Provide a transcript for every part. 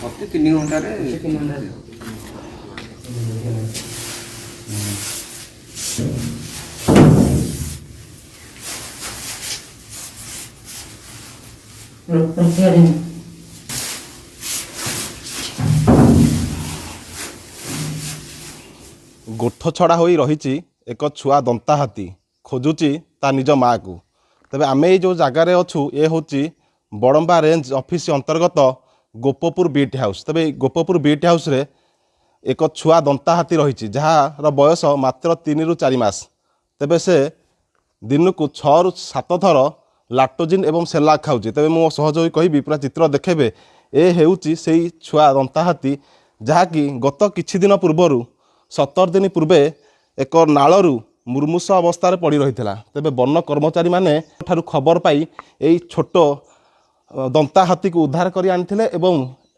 ଅତି 3 ଘଣ୍ଟାରେ ଗୋଠ ଛଡ଼ା ହୋଇ ରହିଛି ଏକ ଛୁଆ ଦନ୍ତା ହାତୀ ଖୋଜୁଛି ତା ନିଜ ମାଆକୁ। ତେବେ ଆମେ ଏଇ ଯେଉଁ ଜାଗାରେ ଅଛୁ ଏ ହେଉଛି ବଡ଼ମ୍ବା ରେଞ୍ଜ ଅଫିସ ଅନ୍ତର୍ଗତ ଗୋପପୁର ବିଟ୍ ହାଉସ୍। ତେବେ ଏଇ ଗୋପପୁର ବିଟ୍ ହାଉସ୍ରେ ଏକ ଛୁଆ ଦନ୍ତା ହାତୀ ରହିଛି ଯାହାର ବୟସ ମାତ୍ର 3 ରୁ 4 ମାସ। ତେବେ ସେ ଦିନକୁ 6 ରୁ 7 ଥର ଲାକ୍ଟୋଜିନ୍ ଏବଂ ସେଲାକ୍ ଖାଉଛି। ତେବେ ମୁଁ ସହଯୋଗୀ କହିବି ପୁରା ଚିତ୍ର ଦେଖେଇବେ। ଏ ହେଉଛି ସେଇ ଛୁଆ ଦନ୍ତା ହାତୀ ଯାହାକି ଗତ କିଛି ଦିନ ପୂର୍ବରୁ 17 ଦିନ ପୂର୍ବେ ଏକ ନାଳରୁ ମୁର୍ମୂଷ ଅବସ୍ଥାରେ ପଡ଼ି ରହିଥିଲା। ତେବେ ବନ କର୍ମଚାରୀମାନେ ଠାରୁ ଖବର ପାଇ ଏଇ ଛୋଟ ଦନ୍ତା ହାତୀକୁ ଉଦ୍ଧାର କରି ଆଣିଥିଲେ ଏବଂ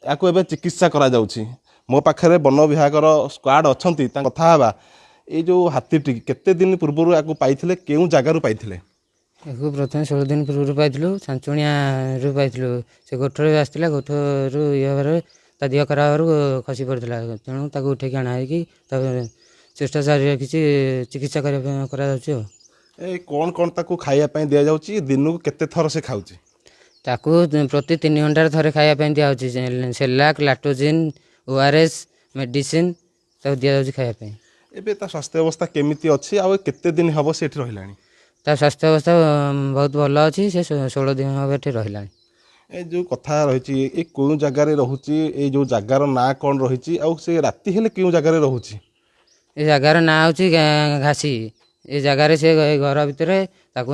ଏହାକୁ ଏବେ ଚିକିତ୍ସା କରାଯାଉଛି। ମୋ ପାଖରେ ବନ ବିଭାଗର ସ୍କ୍ୱାଡ୍ ଅଛନ୍ତି, ତାଙ୍କ କଥା ହେବା। ଏଇ ଯେଉଁ ହାତୀଟି କେତେ ଦିନ ପୂର୍ବରୁ ଏହାକୁ ପାଇଥିଲେ, କେଉଁ ଜାଗାରୁ ପାଇଥିଲେ? ଏହାକୁ ପ୍ରଥମେ 16 ଦିନ ପୂର୍ବରୁ ପାଇଥିଲୁ, ଛାଞ୍ଚୁଣିଆରୁ ପାଇଥିଲୁ। ସେ ଗୋଠରେ ଆସିଥିଲା, ଗୋଠରୁ ଇଏ ହେବାରେ ତା ଦେହ ଖରାପ ହେବାରୁ ଖସି ପଡ଼ିଥିଲା। ତେଣୁ ତାକୁ ଉଠେଇକି ଅଣା ହେଇକି ତାପରେ ଚେଷ୍ଟା ଜାରି ରଖିଛି, ଚିକିତ୍ସା କରିବା ପାଇଁ କରାଯାଉଛି। ଆଉ କ'ଣ କ'ଣ ତାକୁ ଖାଇବା ପାଇଁ ଦିଆଯାଉଛି? ଦିନକୁ କେତେ ଥର ସେ ଖାଉଛି? ତାକୁ ପ୍ରତି 3 ଘଣ୍ଟାରେ ଥରେ ଖାଇବା ପାଇଁ ଦିଆହେଉଛି। ସେଲାକ୍, ଲାକ୍ଟୋଜିନ୍, ORS, ମେଡ଼ିସିନ୍ ତାକୁ ଦିଆଯାଉଛି ଖାଇବା ପାଇଁ। ଏବେ ତା ସ୍ୱାସ୍ଥ୍ୟ ଅବସ୍ଥା କେମିତି ଅଛି ଆଉ କେତେ ଦିନ ହେବ ସେ ଏଠି ରହିଲାଣି? ତା ସ୍ୱାସ୍ଥ୍ୟ ଅବସ୍ଥା ବହୁତ ଭଲ ଅଛି। ସେ 16 ଦିନ ହେବ ଏଠି ରହିଲାଣି। ଏ ଯେଉଁ କଥା ରହିଛି ଏ କେଉଁ ଜାଗାରେ ରହୁଛି, ଏଇ ଯେଉଁ ଜାଗାର ନାଁ କ'ଣ ରହିଛି, ଆଉ ସେ ରାତି ହେଲେ କେଉଁ ଜାଗାରେ ରହୁଛି? ଏ ଜାଗାର ନାଁ ହେଉଛି ଘାସି। ଏ ଜାଗାରେ ସେ ଘର ଭିତରେ ତାକୁ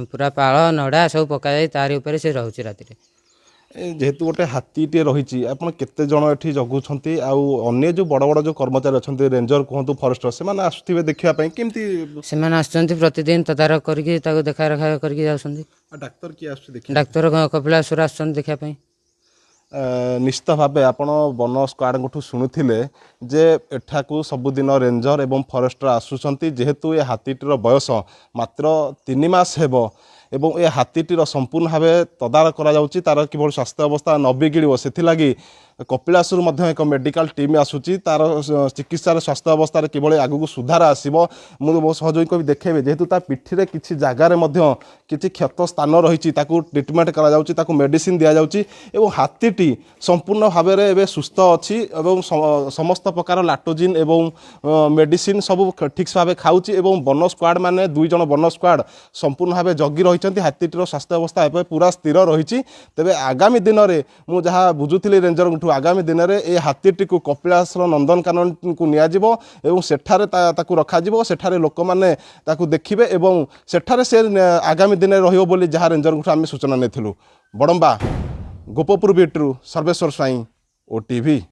ପୁରା ପାଳ ନଡ଼ା ସବୁ ପକାଯାଇ ତାରି ଉପରେ ସେ ରହୁଛି ରାତିରେ। ଯେହେତୁ ଗୋଟେ ହାତୀଟିଏ ରହିଛି, ଆପଣ କେତେ ଜଣ ଏଠି ଜଗୁଛନ୍ତି? ଆଉ ଅନ୍ୟ ଯେଉଁ ବଡ଼ ବଡ଼ ଯେଉଁ କର୍ମଚାରୀ ଅଛନ୍ତି, ରେଞ୍ଜର କୁହନ୍ତୁ, ଫରେଷ୍ଟର, ସେମାନେ ଆସୁଥିବେ ଦେଖିବା ପାଇଁ? କେମିତି ସେମାନେ ଆସୁଛନ୍ତି ପ୍ରତିଦିନ ତଦାରଖ କରିକି ତାକୁ ଦେଖା ରଖା କରିକି ଯାଉଛନ୍ତି। ଡାକ୍ତର କିଏ ଆସୁଛି ଦେଖିବା? ଡାକ୍ତର କପିଳାଶ୍ୱର ଆସୁଛନ୍ତି ଦେଖିବା ପାଇଁ। ନିଶ୍ଚିତ ଭାବେ ଆପଣ ବନ ସ୍କ୍ୱାଡଙ୍କଠୁ ଶୁଣିଥିଲେ ଯେ ଏଠାକୁ ସବୁଦିନ ରେଞ୍ଜର ଏବଂ ଫରେଷ୍ଟର ଆସୁଛନ୍ତି। ଯେହେତୁ ଏ ହାତୀଟିର ବୟସ ମାତ୍ର 3 ମାସ ହେବ ଏବଂ ଏ ହାତୀଟିର ସମ୍ପୂର୍ଣ୍ଣ ଭାବେ ତଦାରଖ କରାଯାଉଛି, ତାର କିଭଳି ସ୍ୱାସ୍ଥ୍ୟ ଅବସ୍ଥା ନ ବିଗିଡ଼ିବ ସେଥିଲାଗି କପିଳାସରୁ ମଧ୍ୟ ଏକ ମେଡ଼ିକାଲ ଟିମ୍ ଆସୁଛି। ତାର ଚିକିତ୍ସାର ସ୍ୱାସ୍ଥ୍ୟ ଅବସ୍ଥାରେ କିଭଳି ଆଗକୁ ସୁଧାର ଆସିବ ମୁଁ ମୋ ସହଯୋଗୀ କବି ଦେଖେଇବେ। ଯେହେତୁ ତା ପିଠିରେ କିଛି ଜାଗାରେ ମଧ୍ୟ କିଛି କ୍ଷତ ସ୍ଥାନ ରହିଛି, ତାକୁ ଟ୍ରିଟମେଣ୍ଟ କରାଯାଉଛି, ତାକୁ ମେଡ଼ିସିନ ଦିଆଯାଉଛି ଏବଂ ହାତୀଟି ସମ୍ପୂର୍ଣ୍ଣ ଭାବରେ ଏବେ ସୁସ୍ଥ ଅଛି ଏବଂ ସମସ୍ତ ପ୍ରକାର ଲାକ୍ଟୋଜିନ୍ ଏବଂ ମେଡ଼ିସିନ ସବୁ ଠିକ୍ ଭାବେ ଖାଉଛି ଏବଂ ବନ ସ୍କ୍ୱାଡ୍ ମାନେ 2 ଜଣ ବନ ସ୍କ୍ୱାଡ୍ ସମ୍ପୂର୍ଣ୍ଣ ଭାବେ ଜଗି ରହିଛନ୍ତି। ହାତୀଟିର ସ୍ୱାସ୍ଥ୍ୟ ଅବସ୍ଥା ଏବେ ପୁରା ସ୍ଥିର ରହିଛି। ତେବେ ଆଗାମୀ ଦିନରେ ମୁଁ ଯାହା ବୁଝୁଥିଲି ରେଞ୍ଜରଙ୍କଠୁ, ଆଗାମୀ ଦିନରେ ଏ ହାତୀଟିକୁ କପିଳାସର ନନ୍ଦନକାନନକୁ ନିଆଯିବ ଏବଂ ସେଠାରେ ତାକୁ ରଖାଯିବ। ସେଠାରେ ଲୋକମାନେ ତାକୁ ଦେଖିବେ ଏବଂ ସେଠାରେ ସେ ଆଗାମୀ ଦିନରେ ରହିବ ବୋଲି ଯାହା ରେଞ୍ଜରଙ୍କଠୁ ଆମେ ସୂଚନା ନେଇଥିଲୁ। ବଡ଼ମ୍ବା ଗୋପପୁର ବିଟ୍ରୁ ସର୍ବେଶ୍ୱର ସ୍ୱାଇଁ, OTV।